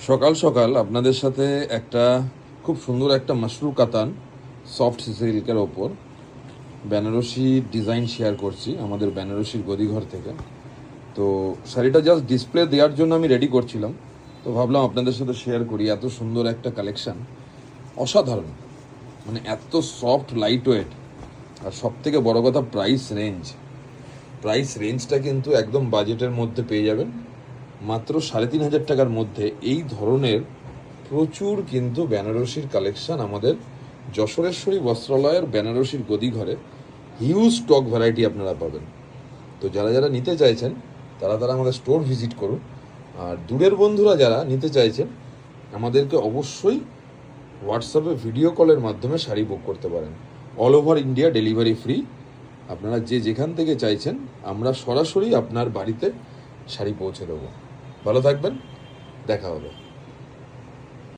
সকাল সকাল আপনাদের সাথে একটা খুব সুন্দর একটা মাশরু কাতান সফট সিল্কের ওপর বেনারসি ডিজাইন শেয়ার করছি আমাদের বেনারসির গদিঘর থেকে। তো শাড়িটা জাস্ট ডিসপ্লে দেওয়ার জন্য আমি রেডি করছিলাম, তো ভাবলাম আপনাদের সাথে শেয়ার করি। এত সুন্দর একটা কালেকশান, অসাধারণ, মানে এত সফট, লাইট ওয়েট, আর সব থেকে বড় কথা প্রাইস রেঞ্জটা কিন্তু একদম বাজেটের মধ্যে পেয়ে যাবেন। মাত্র 3,500 টাকার মধ্যে এই ধরনের প্রচুর কিন্তু বেনারসির কালেকশন আমাদের যশোরেশ্বরী বস্ত্রালয়ের বেনারসির গদিঘরে হিউজ স্টক ভ্যারাইটি আপনারা পাবেন। তো যারা যারা নিতে চাইছেন তারা আমাদের স্টোর ভিজিট করুন। আর দূরের বন্ধুরা যারা নিতে চাইছেন আমাদেরকে অবশ্যই হোয়াটসঅ্যাপে ভিডিও কলের মাধ্যমে শাড়ি বুক করতে পারেন। All over India delivery free. আপনারা যে যেখান থেকে চাইছেন আমরা সরাসরি আপনার বাড়িতে শাড়ি পৌঁছে দেবো। ভালো থাকবেন, দেখা হবে।